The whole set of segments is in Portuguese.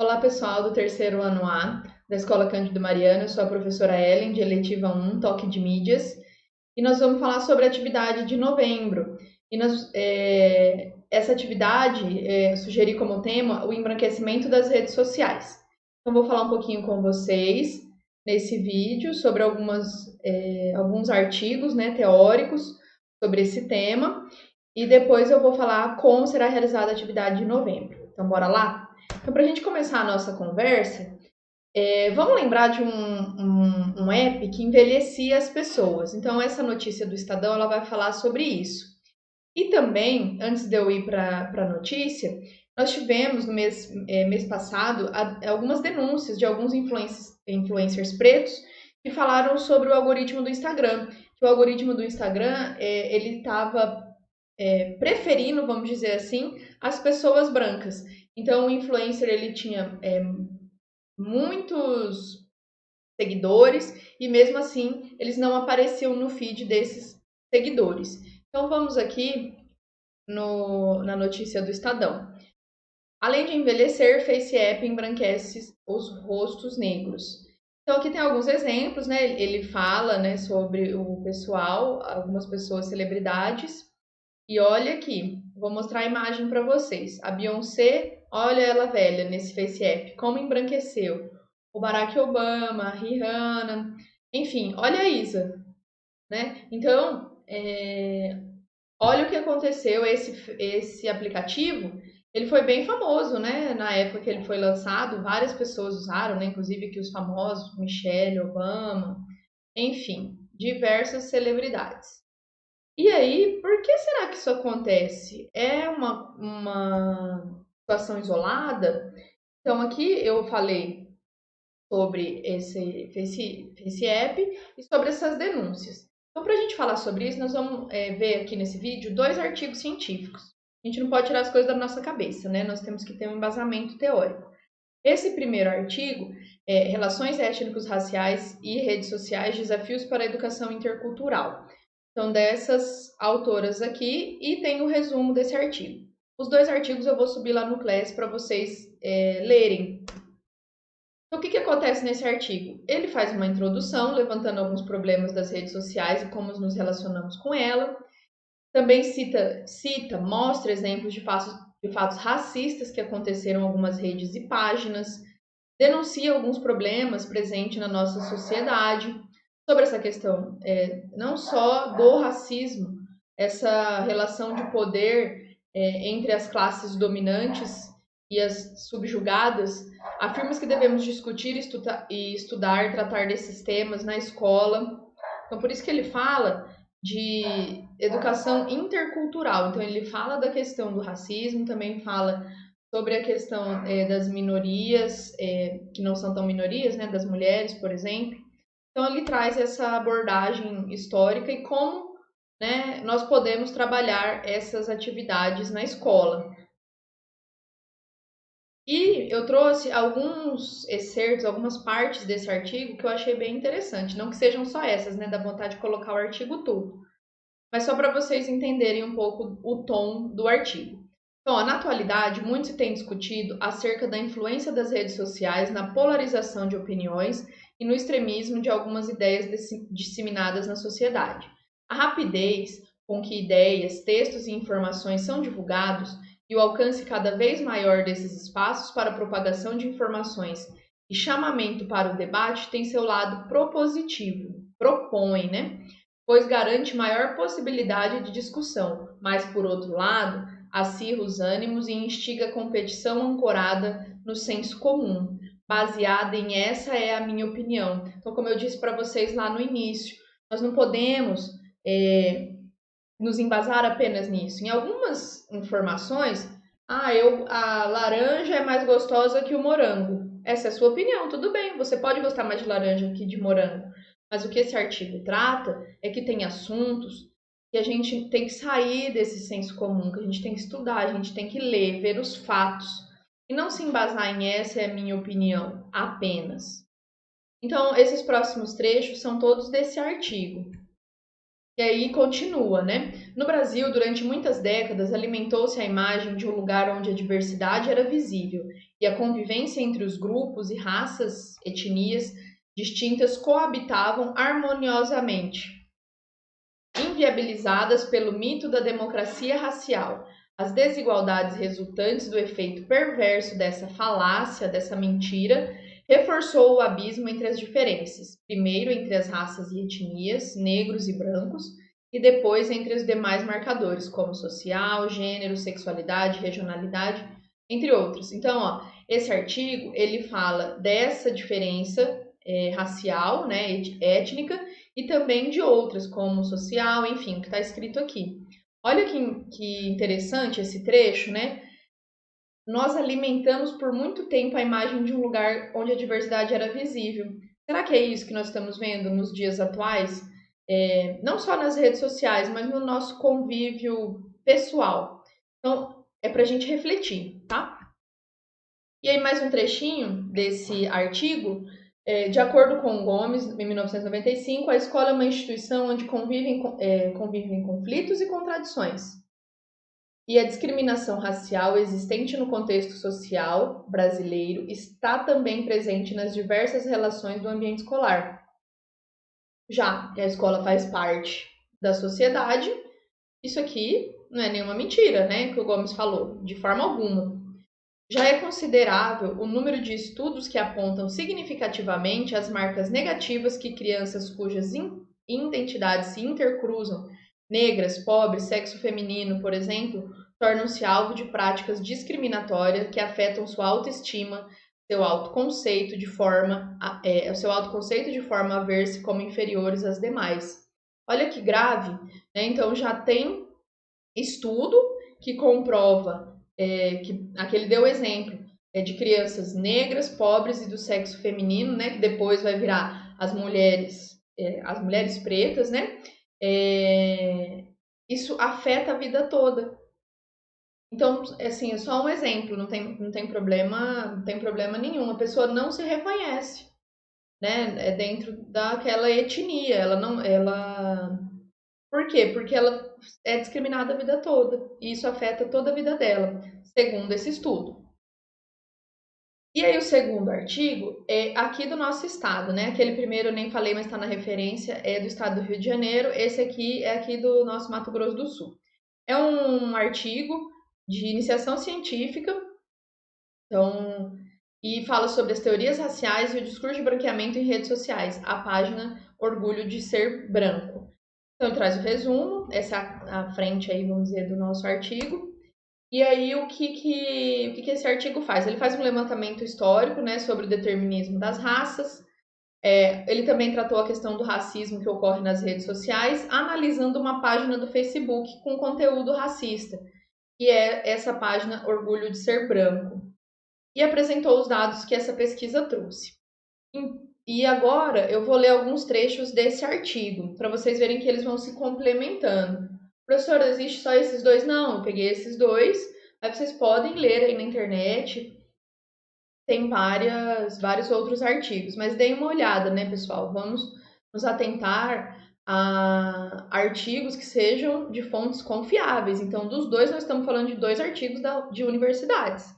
Olá, pessoal do terceiro ano A da Escola Cândido Mariano. Eu sou a professora Ellen, de Eletiva 1, Toque de Mídias, e nós vamos falar sobre a atividade de novembro. Essa atividade sugeri como tema o embranquecimento das redes sociais. Então, vou falar um pouquinho com vocês nesse vídeo sobre alguns artigos, né, teóricos sobre esse tema, e depois eu vou falar como será realizada a atividade de novembro. Então, bora lá? Então, para a gente começar a nossa conversa, vamos lembrar de um app que envelhecia as pessoas. Então, essa notícia do Estadão ela vai falar sobre isso. E também, antes de eu ir para a notícia, nós tivemos no mês passado algumas denúncias de alguns influencers pretos que falaram sobre o algoritmo do Instagram. Que o algoritmo do Instagram ele estava preferindo, vamos dizer assim, as pessoas brancas. Então, o influencer ele tinha muitos seguidores e mesmo assim eles não apareciam no feed desses seguidores. Então, vamos aqui na notícia do Estadão. Além de envelhecer, Face App embranquece os rostos negros. Então, aqui tem alguns exemplos, né? Ele fala, né, sobre o pessoal, algumas pessoas, celebridades. E olha aqui, vou mostrar a imagem para vocês. A Beyoncé, olha ela velha nesse Face App, como embranqueceu. O Barack Obama, a Rihanna, enfim, olha a Isa, né? Então, olha o que aconteceu. Esse aplicativo, ele foi bem famoso, né? Na época que ele foi lançado, várias pessoas usaram, né? Inclusive que os famosos, Michelle Obama, enfim, diversas celebridades. E aí, por que será que isso acontece? É uma situação isolada? Então, aqui eu falei sobre esse Face App e sobre essas denúncias. Então, para a gente falar sobre isso, nós vamos ver aqui nesse vídeo dois artigos científicos. A gente não pode tirar as coisas da nossa cabeça, né? Nós temos que ter um embasamento teórico. Esse primeiro artigo é Relações étnicos raciais e redes sociais, desafios para a educação intercultural. Então, dessas autoras aqui, e tem o resumo desse artigo. Os dois artigos eu vou subir lá no Class para vocês lerem. Então, o que acontece nesse artigo? Ele faz uma introdução, levantando alguns problemas das redes sociais e como nos relacionamos com ela. Também mostra exemplos de fatos racistas que aconteceram em algumas redes e páginas, denuncia alguns problemas presentes na nossa sociedade, sobre essa questão não só do racismo, essa relação de poder entre as classes dominantes e as subjugadas, afirma que devemos discutir e estudar, tratar desses temas na escola. Então, por isso que ele fala de educação intercultural. Então, ele fala da questão do racismo, também fala sobre a questão das minorias, que não são tão minorias, né, das mulheres, por exemplo. Então, ele traz essa abordagem histórica e como, né, nós podemos trabalhar essas atividades na escola. E eu trouxe alguns excertos, algumas partes desse artigo que eu achei bem interessante. Não que sejam só essas, né, dá vontade de colocar o artigo todo, mas só para vocês entenderem um pouco o tom do artigo. Então, na atualidade, muito se tem discutido acerca da influência das redes sociais na polarização de opiniões e no extremismo de algumas ideias disseminadas na sociedade. A rapidez com que ideias, textos e informações são divulgados e o alcance cada vez maior desses espaços para a propagação de informações e chamamento para o debate tem seu lado propositivo, propõe, né? Pois garante maior possibilidade de discussão, mas, por outro lado, acirra os ânimos e instiga a competição ancorada no senso comum, baseada em essa é a minha opinião. Então, como eu disse para vocês lá no início, nós não podemos nos embasar apenas nisso. Em algumas informações, a laranja é mais gostosa que o morango. Essa é a sua opinião, tudo bem, você pode gostar mais de laranja que de morango. Mas o que esse artigo trata é que tem assuntos que a gente tem que sair desse senso comum, que a gente tem que estudar, a gente tem que ler, ver os fatos. E não se embasar em essa é a minha opinião apenas. Então, esses próximos trechos são todos desse artigo. E aí continua, né? No Brasil, durante muitas décadas, alimentou-se a imagem de um lugar onde a diversidade era visível e a convivência entre os grupos e raças, etnias distintas coabitavam harmoniosamente, inviabilizadas pelo mito da democracia racial. As desigualdades resultantes do efeito perverso dessa falácia, dessa mentira, reforçou o abismo entre as diferenças, primeiro entre as raças e etnias, negros e brancos, e depois entre os demais marcadores, como social, gênero, sexualidade, regionalidade, entre outros. Então, ó, esse artigo, ele fala dessa diferença racial, né, étnica, e também de outras, como social, enfim, o que está escrito aqui. Olha que interessante esse trecho, né? Nós alimentamos por muito tempo a imagem de um lugar onde a diversidade era visível. Será que é isso que nós estamos vendo nos dias atuais? Não só nas redes sociais, mas no nosso convívio pessoal. Então, é para a gente refletir, tá? E aí, mais um trechinho desse artigo. De acordo com Gomes, em 1995, a escola é uma instituição onde convivem conflitos e contradições. E a discriminação racial existente no contexto social brasileiro está também presente nas diversas relações do ambiente escolar. Já que a escola faz parte da sociedade, isso aqui não é nenhuma mentira, né, que o Gomes falou, de forma alguma. Já é considerável o número de estudos que apontam significativamente as marcas negativas que crianças cujas identidades se intercruzam, negras, pobres, sexo feminino, por exemplo, tornam-se alvo de práticas discriminatórias que afetam sua autoestima, seu autoconceito de forma a ver-se como inferiores às demais. Olha que grave, né? Então já tem estudo que comprova que aquele deu exemplo de crianças negras, pobres e do sexo feminino, né? Que depois vai virar as mulheres pretas, né? Isso afeta a vida toda. Então, assim, é só um exemplo, não tem problema nenhum. A pessoa não se reconhece, né? É dentro daquela etnia. Por quê? Porque ela é discriminada a vida toda. E isso afeta toda a vida dela, segundo esse estudo. E aí o segundo artigo é aqui do nosso estado, né? Aquele primeiro eu nem falei, mas está na referência, é do estado do Rio de Janeiro. Esse aqui é aqui do nosso Mato Grosso do Sul. É um artigo de iniciação científica, então, e fala sobre as teorias raciais e o discurso de branqueamento em redes sociais, a página Orgulho de Ser Branco. Então, traz o resumo, essa é a frente aí, vamos dizer, do nosso artigo. E aí, o que esse artigo faz? Ele faz um levantamento histórico, né, sobre o determinismo das raças. Ele também tratou a questão do racismo que ocorre nas redes sociais, analisando uma página do Facebook com conteúdo racista, que é essa página Orgulho de Ser Branco. E apresentou os dados que essa pesquisa trouxe. E agora eu vou ler alguns trechos desse artigo, para vocês verem que eles vão se complementando. Professor, existe só esses dois? Não, eu peguei esses dois, aí vocês podem ler aí na internet, tem vários outros artigos, mas deem uma olhada, né, pessoal? Vamos nos atentar a artigos que sejam de fontes confiáveis. Então, dos dois, nós estamos falando de dois artigos de universidades.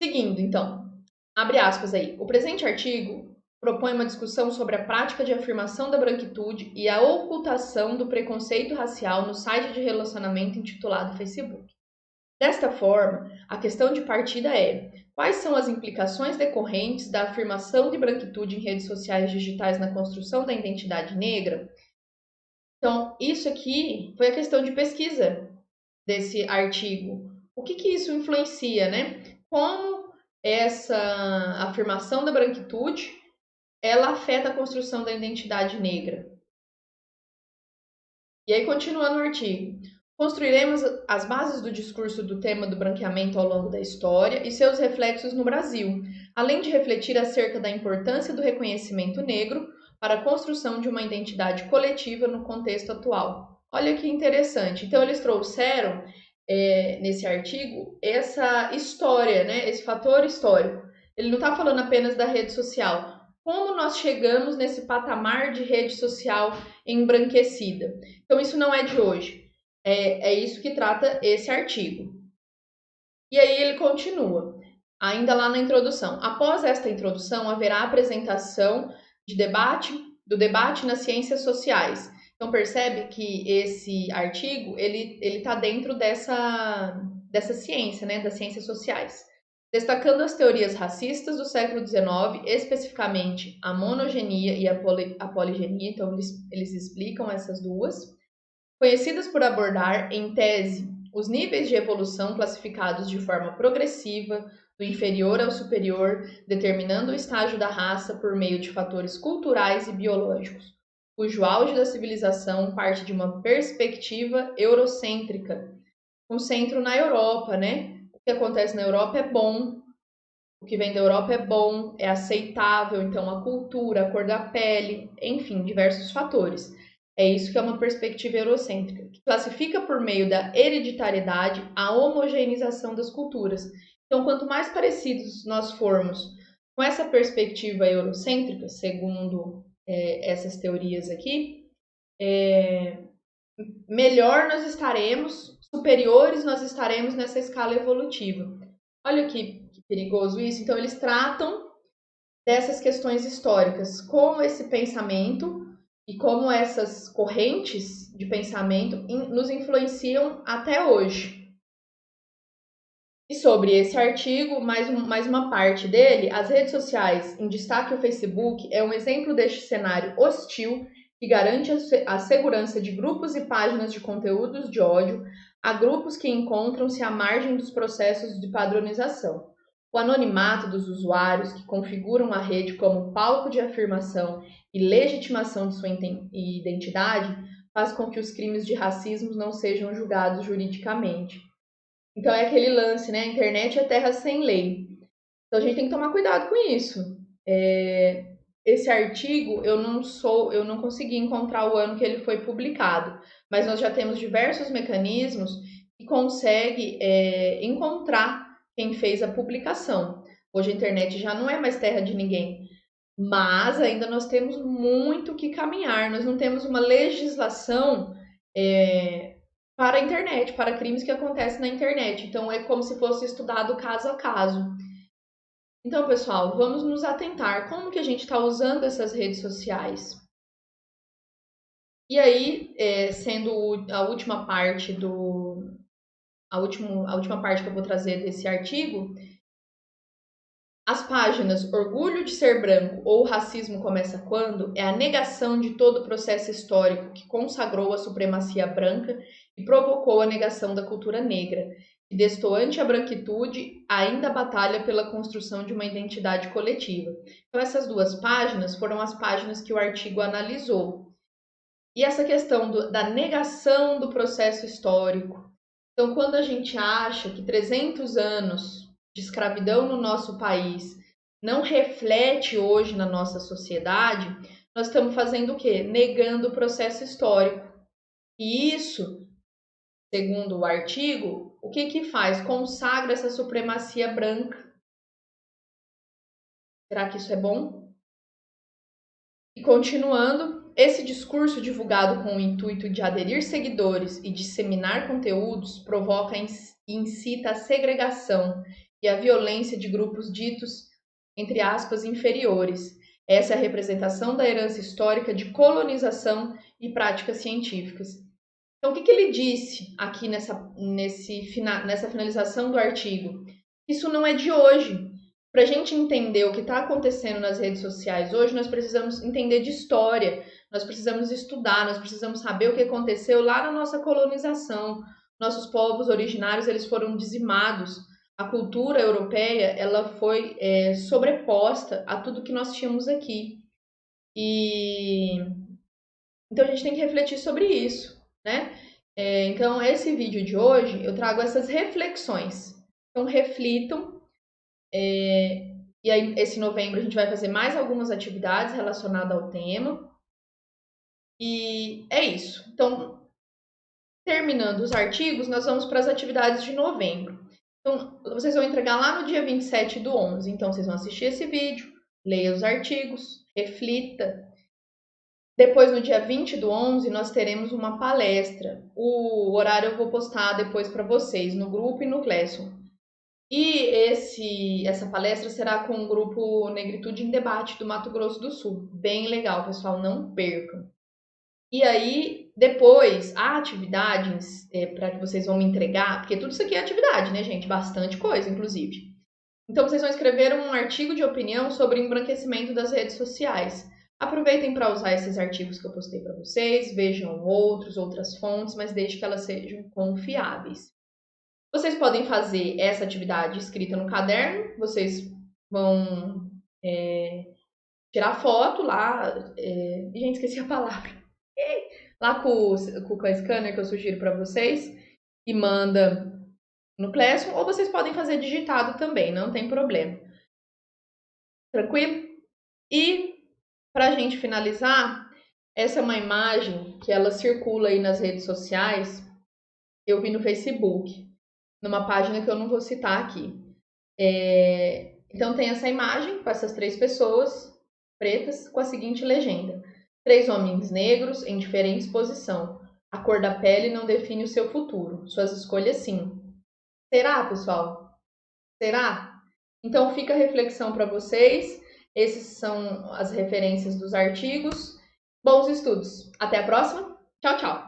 Seguindo, então, abre aspas aí. O presente artigo propõe uma discussão sobre a prática de afirmação da branquitude e a ocultação do preconceito racial no site de relacionamento intitulado Facebook. Desta forma, a questão de partida é: quais são as implicações decorrentes da afirmação de branquitude em redes sociais digitais na construção da identidade negra? Então, isso aqui foi a questão de pesquisa desse artigo. O que isso influencia, né? Como essa afirmação da branquitude ela afeta a construção da identidade negra. E aí, continuando o artigo. Construiremos as bases do discurso do tema do branqueamento ao longo da história e seus reflexos no Brasil, além de refletir acerca da importância do reconhecimento negro para a construção de uma identidade coletiva no contexto atual. Olha que interessante. Então, eles trouxeram nesse artigo essa história, né, esse fator histórico. Ele não está falando apenas da rede social. Como nós chegamos nesse patamar de rede social embranquecida? Então, isso não é de hoje. É isso que trata esse artigo. E aí ele continua. ainda lá na introdução. Após esta introdução, haverá a apresentação do debate nas ciências sociais. Então percebe que esse artigo ele está dentro dessa ciência, né, das ciências sociais, destacando as teorias racistas do século XIX, especificamente a monogenia e a poligenia. Então eles explicam essas duas, conhecidas por abordar, em tese, os níveis de evolução classificados de forma progressiva, do inferior ao superior, determinando o estágio da raça por meio de fatores culturais e biológicos, cujo auge da civilização parte de uma perspectiva eurocêntrica, com centro na Europa, né? O que acontece na Europa é bom, o que vem da Europa é bom, é aceitável, então a cultura, a cor da pele, enfim, diversos fatores. É isso que é uma perspectiva eurocêntrica, que classifica por meio da hereditariedade a homogeneização das culturas. Então, quanto mais parecidos nós formos com essa perspectiva eurocêntrica, segundo essas teorias aqui, melhor nós estaremos, superiores nós estaremos nessa escala evolutiva. Olha que perigoso isso. Então, eles tratam dessas questões históricas, como esse pensamento e como essas correntes de pensamento nos influenciam até hoje. E sobre esse artigo, mais uma parte dele, as redes sociais, em destaque o Facebook, é um exemplo deste cenário hostil que garante a segurança de grupos e páginas de conteúdos de ódio a grupos que encontram-se à margem dos processos de padronização. O anonimato dos usuários que configuram a rede como palco de afirmação e legitimação de sua identidade faz com que os crimes de racismo não sejam julgados juridicamente. Então é aquele lance, né? A internet é terra sem lei. Então a gente tem que tomar cuidado com isso. Esse artigo eu não consegui encontrar o ano que ele foi publicado, mas nós já temos diversos mecanismos que consegue encontrar quem fez a publicação. Hoje a internet já não é mais terra de ninguém, mas ainda nós temos muito que caminhar. Nós não temos uma legislação para a internet, para crimes que acontecem na internet. Então é como se fosse estudado caso a caso. Então, pessoal, vamos nos atentar. Como que a gente está usando essas redes sociais? E aí, sendo a última parte a última parte que eu vou trazer desse artigo, as páginas Orgulho de Ser Branco ou Racismo Começa Quando é a negação de todo o processo histórico que consagrou a supremacia branca e provocou a negação da cultura negra, que destoante a branquitude ainda batalha pela construção de uma identidade coletiva. Então essas duas páginas foram as páginas que o artigo analisou. E essa questão da negação do processo histórico. Então quando a gente acha que 300 anos de escravidão no nosso país não reflete hoje na nossa sociedade, nós estamos fazendo o quê? Negando o processo histórico. E isso, segundo o artigo, o que faz? Consagra essa supremacia branca. Será que isso é bom? E continuando, esse discurso divulgado com o intuito de aderir seguidores e disseminar conteúdos provoca e incita a segregação e a violência de grupos ditos, entre aspas, inferiores. Essa é a representação da herança histórica de colonização e práticas científicas. Então, o que ele disse aqui nessa finalização do artigo? Isso não é de hoje. Para a gente entender o que está acontecendo nas redes sociais hoje, nós precisamos entender de história, nós precisamos estudar, nós precisamos saber o que aconteceu lá na nossa colonização. Nossos povos originários eles foram dizimados. A cultura europeia ela foi sobreposta a tudo que nós tínhamos aqui. Então a gente tem que refletir sobre isso, né? Então esse vídeo de hoje eu trago essas reflexões. Então reflitam. E aí esse novembro a gente vai fazer mais algumas atividades relacionadas ao tema. E é isso. Então, terminando os artigos, nós vamos para as atividades de novembro. Então, vocês vão entregar lá no dia 27/11. Então, vocês vão assistir esse vídeo, leia os artigos, reflita. Depois, no dia 20/11, nós teremos uma palestra. O horário eu vou postar depois para vocês, no grupo e no Classroom. E essa palestra será com o grupo Negritude em Debate do Mato Grosso do Sul. Bem legal, pessoal, não percam. E aí, depois, há atividades para que vocês vão me entregar, porque tudo isso aqui é atividade, né, gente? Bastante coisa, inclusive. Então, vocês vão escrever um artigo de opinião sobre embranquecimento das redes sociais. Aproveitem para usar esses artigos que eu postei para vocês, vejam outras fontes, mas desde que elas sejam confiáveis. Vocês podem fazer essa atividade escrita no caderno, vocês vão tirar foto lá, gente, esqueci a palavra, lá com a scanner que eu sugiro para vocês e manda no Classroom, ou vocês podem fazer digitado também, não tem problema. Tranquilo? E para a gente finalizar, essa é uma imagem que ela circula aí nas redes sociais, eu vi no Facebook, numa página que eu não vou citar aqui. Então tem essa imagem com essas 3 pessoas pretas com a seguinte legenda: 3 homens negros em diferentes posições. A cor da pele não define o seu futuro, suas escolhas sim. Será, pessoal? Será? Então fica a reflexão para vocês. Essas são as referências dos artigos. Bons estudos. Até a próxima. Tchau, tchau.